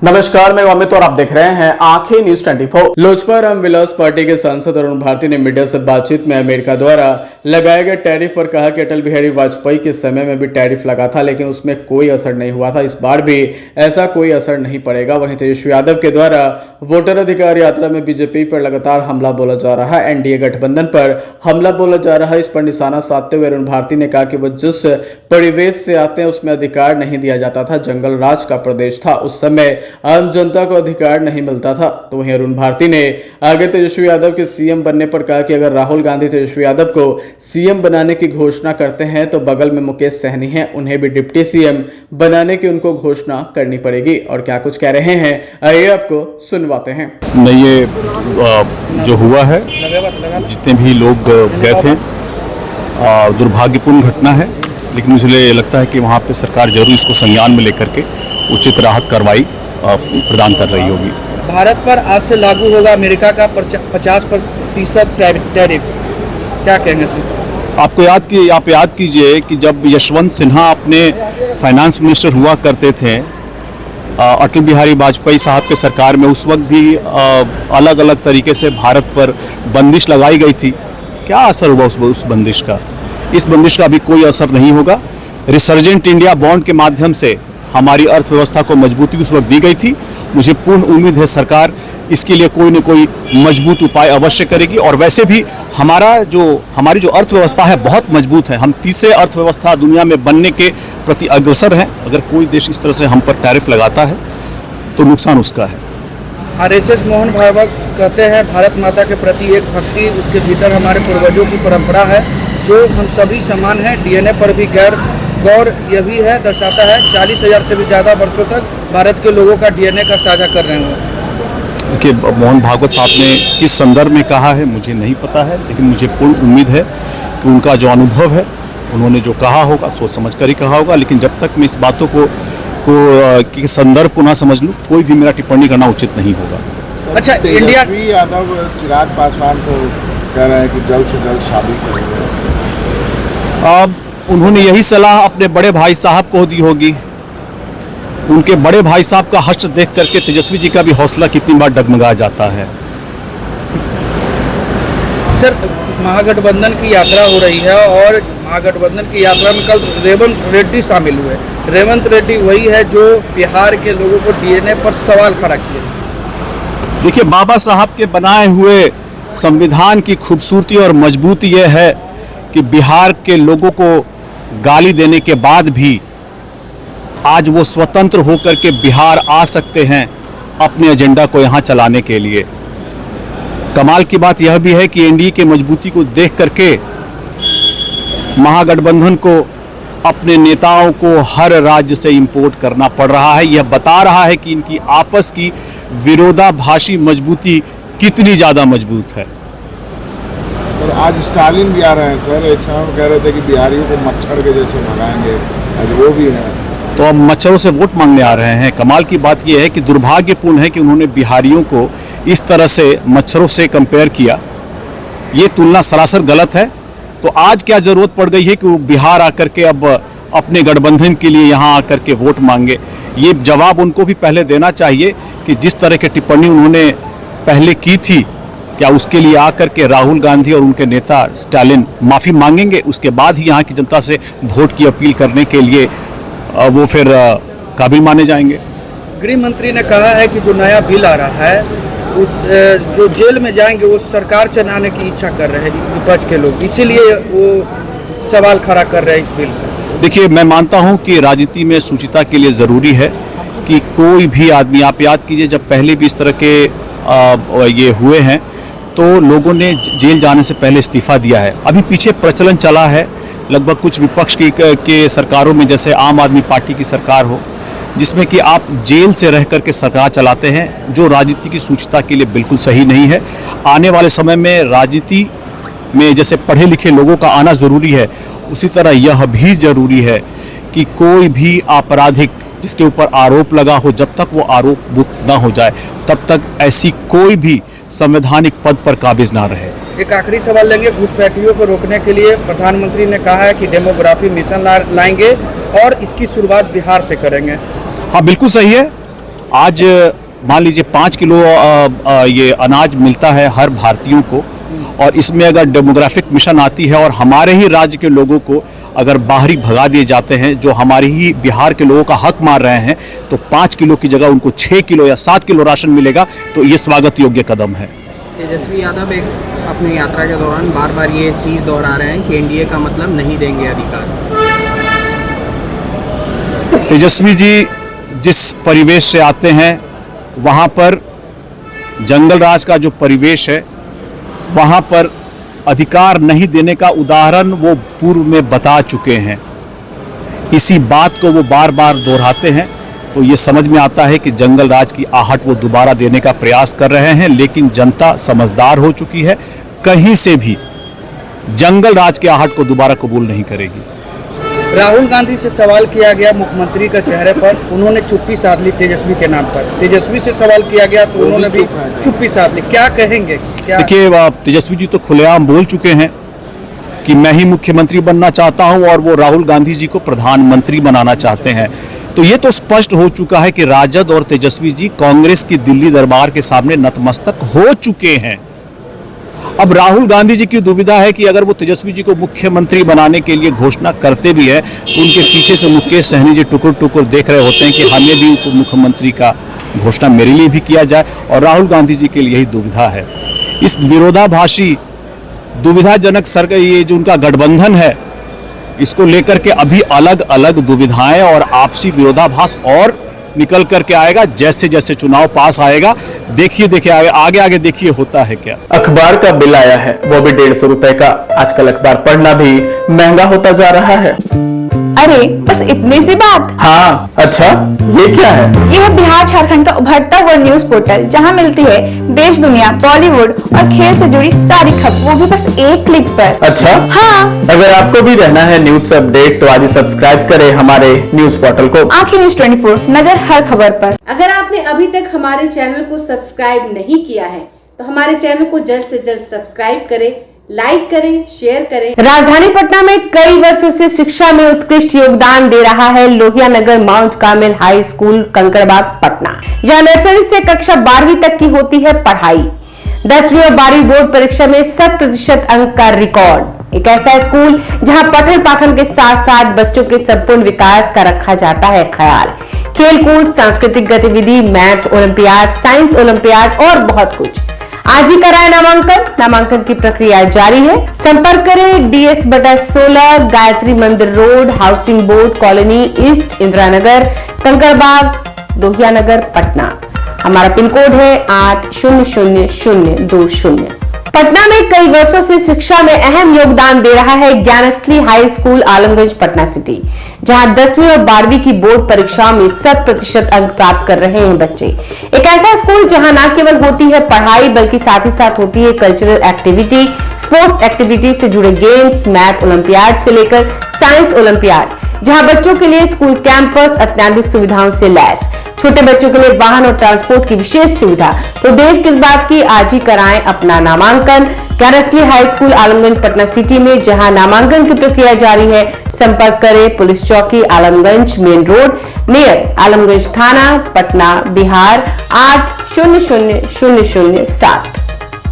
नमस्कार, मैं अमित और आप देख रहे हैं आंखें न्यूज 24। लोजपा रामविलास पार्टी के सांसद अरुण भारती ने मीडिया से बातचीत में अमेरिका द्वारा लगाए गए टैरिफ पर कहा कि अटल बिहारी वाजपेयी के समय में भी टैरिफ लगा था, लेकिन उसमें कोई असर नहीं हुआ था। इस बार भी ऐसा कोई असर नहीं पड़ेगा। वहीं तेजस्वी यादव के द्वारा वोटर अधिकार यात्रा में बीजेपी पर लगातार हमला बोला जा रहा है, एनडीए गठबंधन पर हमला बोला जा रहा है। इस पर निशाना साधते हुए अरुण भारती ने कहा कि वो जिस परिवेश से आते हैं उसमें अधिकार नहीं दिया जाता था, जंगल राज का प्रदेश था, उस समय आम जनता को अधिकार नहीं मिलता था। तो वहीं अरुण भारती ने आगे तेजस्वी यादव के सीएम बनने पर कहा कि अगर राहुल गांधी तेजस्वी यादव को सीएम बनाने की घोषणा करते हैं तो बगल में मुकेश सहनी हैं, उन्हें भी डिप्टी सीएम बनाने की उनको घोषणा करनी पड़ेगी। और क्या कुछ कह रहे हैं, आइए आपको सुनवाते हैं। नहीं, ये जो हुआ है, जितने भी लोग गए थे, दुर्भाग्यपूर्ण घटना है, लेकिन मुझे लगता है कि वहाँ पे सरकार जरूर इसको संज्ञान में लेकर के उचित राहत कार्रवाई प्रदान कर रही होगी। भारत पर आज से लागू होगा अमेरिका का 50% टैरिफ, क्या कहेंगे सर? आप याद कीजिए कि जब यशवंत सिन्हा अपने फाइनेंस मिनिस्टर हुआ करते थे अटल बिहारी वाजपेयी साहब के सरकार में, उस वक्त भी अलग अलग तरीके से भारत पर बंदिश लगाई गई थी। क्या असर हुआ उस बंदिश का? इस बंदिश का अभी कोई असर नहीं होगा। रिसर्जेंट इंडिया बॉन्ड के माध्यम से हमारी अर्थव्यवस्था को मजबूती उस वक्त दी गई थी। मुझे पूर्ण उम्मीद है सरकार इसके लिए कोई न कोई मजबूत उपाय अवश्य करेगी। और वैसे भी हमारी जो अर्थव्यवस्था है बहुत मजबूत है। हम तीसरे अर्थव्यवस्था दुनिया में बनने के प्रति अग्रसर हैं। अगर कोई देश इस तरह से हम पर टैरिफ लगाता है तो नुकसान उसका है। आरएसएस मोहन भागवत कहते हैं भारत माता के प्रति एक भक्ति उसके भीतर हमारे पूर्वजों की परंपरा है, जो हम सभी समान हैं, डीएनए पर भी गौर यह भी है, दर्शाता है 40,000 से भी ज़्यादा वर्षों तक भारत के लोगों का डीएनए का साझा कर रहे हैं। देखिए, मोहन भागवत साहब ने किस संदर्भ में कहा है मुझे नहीं पता है, लेकिन मुझे पूर्ण उम्मीद है कि उनका जो अनुभव है, उन्होंने जो कहा होगा सोच समझ कर ही कहा होगा। लेकिन जब तक मैं इस बातों को संदर्भ को ना समझ लूँ, कोई भी मेरा टिप्पणी करना उचित नहीं होगा। अच्छा, इंडिया यादव चिराग पासवान को कह रहे हैं कि जल्द से जल्द शादी करेंगे। अब उन्होंने यही सलाह अपने बड़े भाई साहब को दी होगी। उनके बड़े भाई साहब का हश्र देख करके तेजस्वी जी का भी हौसला कितनी बार डगमगा जाता है। सर, महागठबंधन की यात्रा हो रही है और महागठबंधन की यात्रा में कल रेवंत रेड्डी शामिल हुए। रेवंत रेड्डी वही है जो बिहार के लोगों को डीएनए पर सवाल खड़ा किए। देखिए, बाबा साहब के बनाए हुए संविधान की खूबसूरती और मजबूती यह है कि बिहार के लोगों को गाली देने के बाद भी आज वो स्वतंत्र होकर के बिहार आ सकते हैं अपने एजेंडा को यहाँ चलाने के लिए। कमाल की बात यह भी है कि एनडीए की मजबूती को देख करके महागठबंधन को अपने नेताओं को हर राज्य से इंपोर्ट करना पड़ रहा है। यह बता रहा है कि इनकी आपस की विरोधाभासी मजबूती कितनी ज़्यादा मजबूत है। सर, आज स्टालिन भी आ रहे हैं सर। एक समय में कह रहे थे कि बिहारियों को मच्छर के जैसे भगाएंगे, आज वो भी है। तो अब मच्छरों से वोट मांगने आ रहे हैं। कमाल की बात यह है कि दुर्भाग्यपूर्ण है कि उन्होंने बिहारियों को इस तरह से मच्छरों से कंपेयर किया। ये तुलना सरासर गलत है। तो आज क्या ज़रूरत पड़ गई है कि वो बिहार आकर के अब अपने गठबंधन के लिए यहाँ आकर के वोट मांगे? ये जवाब उनको भी पहले देना चाहिए कि जिस तरह की टिप्पणी उन्होंने पहले की थी, क्या उसके लिए आकर के राहुल गांधी और उनके नेता स्टालिन माफ़ी मांगेंगे? उसके बाद ही यहाँ की जनता से वोट की अपील करने के लिए वो फिर काबिल माने जाएंगे। गृह मंत्री ने कहा है कि जो नया बिल आ रहा है उस जो जेल में जाएंगे वो सरकार चलाने की इच्छा कर रहे हैं विपक्ष के लोग, इसीलिए वो सवाल खड़ा कर रहे हैं इस बिल पर। देखिए, मैं मानता हूँ कि राजनीति में शुचिता के लिए ज़रूरी है कि कोई भी आदमी, आप याद कीजिए जब पहले भी इस तरह के ये हुए हैं तो लोगों ने जेल जाने से पहले इस्तीफ़ा दिया है। अभी पीछे प्रचलन चला है लगभग कुछ विपक्ष के सरकारों में, जैसे आम आदमी पार्टी की सरकार हो, जिसमें कि आप जेल से रह करके सरकार चलाते हैं, जो राजनीति की शुचिता के लिए बिल्कुल सही नहीं है। आने वाले समय में राजनीति में जैसे पढ़े लिखे लोगों का आना ज़रूरी है, उसी तरह यह भी ज़रूरी है कि कोई भी आपराधिक जिसके ऊपर आरोप लगा हो, जब तक वो आरोप मुक्त ना हो जाए तब तक ऐसी कोई भी संवैधानिक पद पर काबिज ना रहे। एक आखिरी सवाल लेंगे। घुसपैठियों को रोकने के लिए प्रधानमंत्री ने कहा है कि डेमोग्राफी मिशन लाएंगे और इसकी शुरुआत बिहार से करेंगे। हाँ, बिल्कुल सही है। आज मान लीजिए 5 किलो ये अनाज मिलता है हर भारतीयों को, और इसमें अगर डेमोग्राफिक मिशन आती है और हमारे ही राज्य के लोगों को अगर बाहरी भगा दिए जाते हैं, जो हमारे ही बिहार के लोगों का हक मार रहे हैं, तो 5 किलो की जगह उनको 6 किलो या 7 किलो राशन मिलेगा, तो ये स्वागत योग्य कदम है। तेजस्वी यादव एक अपनी यात्रा के दौरान बार बार ये चीज़ दोहरा रहे हैं कि एनडीए का मतलब नहीं देंगे अधिकार। तेजस्वी जी जिस परिवेश से आते हैं वहाँ पर जंगल राज का जो परिवेश है, वहाँ पर अधिकार नहीं देने का उदाहरण वो पूर्व में बता चुके हैं। इसी बात को वो बार बार दोहराते हैं, तो ये समझ में आता है कि जंगल राज की आहट वो दोबारा देने का प्रयास कर रहे हैं, लेकिन जनता समझदार हो चुकी है, कहीं से भी जंगल राज की आहट को दोबारा कबूल नहीं करेगी। राहुल गांधी से सवाल किया गया मुख्यमंत्री का चेहरे पर, उन्होंने चुप्पी साध ली तेजस्वी के नाम पर। तेजस्वी से सवाल किया गया तो उन्होंने भी चुप्पी साध ली। क्या कहेंगे? देखिए, तेजस्वी जी तो खुलेआम बोल चुके हैं कि मैं ही मुख्यमंत्री बनना चाहता हूं और वो राहुल गांधी जी को प्रधानमंत्री बनाना चाहते हैं। तो ये तो स्पष्ट हो चुका है कि राजद और तेजस्वी जी कांग्रेस की दिल्ली दरबार के सामने नतमस्तक हो चुके हैं। अब राहुल गांधी जी की दुविधा है कि अगर वो तेजस्वी जी को मुख्यमंत्री बनाने के लिए घोषणा करते भी हैं, तो उनके पीछे से मुकेश सहनी जी टुकुर टुकुर देख रहे होते हैं कि हमें भी उप मुख्यमंत्री का घोषणा मेरे लिए भी किया जाए, और राहुल गांधी जी के लिए यही दुविधा है। इस विरोधाभासी दुविधाजनक सरकार, ये जो उनका गठबंधन है, इसको लेकर के अभी अलग अलग दुविधाएं और आपसी विरोधाभास और निकल करके आएगा। जैसे जैसे चुनाव पास आएगा, देखिए आगे देखिए होता है क्या। अखबार का बिल आया है, वो भी 150 रुपए का। आजकल अखबार पढ़ना भी महंगा होता जा रहा है। अरे बस इतनी सी बात। हाँ, अच्छा ये क्या है? ये है बिहार झारखंड का उभरता हुआ न्यूज पोर्टल, जहां मिलती है देश दुनिया, बॉलीवुड और खेल से जुड़ी सारी खबर, वो भी बस एक क्लिक पर। अच्छा हाँ, अगर आपको भी रहना है न्यूज से अपडेट, तो आज ही सब्सक्राइब करें हमारे न्यूज पोर्टल को। आंखें न्यूज 24, नजर हर खबर पर। अगर आपने अभी तक हमारे चैनल को सब्सक्राइब नहीं किया है, तो हमारे चैनल को जल्द से जल्द सब्सक्राइब करें, लाइक करें, शेयर करें। राजधानी पटना में कई वर्षों से शिक्षा में उत्कृष्ट योगदान दे रहा है Lohia Nagar mount Carmel high school, Kankarbagh, Patna, जहां नर्सरी से कक्षा 12वीं तक की होती है पढ़ाई। 10वीं और 12वीं बोर्ड परीक्षा में 100% अंक का रिकॉर्ड। एक ऐसा स्कूल जहां पठन पाठन के साथ साथ बच्चों के संपूर्ण विकास का रखा जाता है ख्याल। खेलकूद, सांस्कृतिक गतिविधि, मैथ ओलंपियाड, साइंस ओलंपियाड और बहुत कुछ। आज ही कराए नामांकन की प्रक्रिया जारी है। संपर्क करें DS/16, Gayatri Mandir road, housing board colony east, Indira Nagar, Kankarbagh, Lohia Nagar, Patna. हमारा पिन कोड है 800020। पटना में कई वर्षों से शिक्षा में अहम योगदान दे रहा है Gyansthali high school, Alamganj, Patna city, जहां 10वीं और 12वीं की बोर्ड परीक्षाओं में 100% अंक प्राप्त कर रहे हैं बच्चे। एक ऐसा स्कूल जहां न केवल होती है पढ़ाई, बल्कि साथ ही साथ होती है कल्चरल एक्टिविटी, स्पोर्ट्स एक्टिविटी से जुड़े गेम्स, मैथ ओलंपियाड से लेकर साइंस ओलंपियाड, जहां बच्चों के लिए स्कूल कैंपस अत्याधुनिक सुविधाओं से लैस, छोटे बच्चों के लिए वाहन और ट्रांसपोर्ट की विशेष सुविधा। तो देर किस बात की, आज ही कराएं अपना नामांकन Gyansthali high school, Alamganj, Patna city में, जहां नामांकन की प्रक्रिया जारी है। संपर्क करें पुलिस चौकी, Alamganj main road, near Alamganj थाना, पटना, बिहार 800007।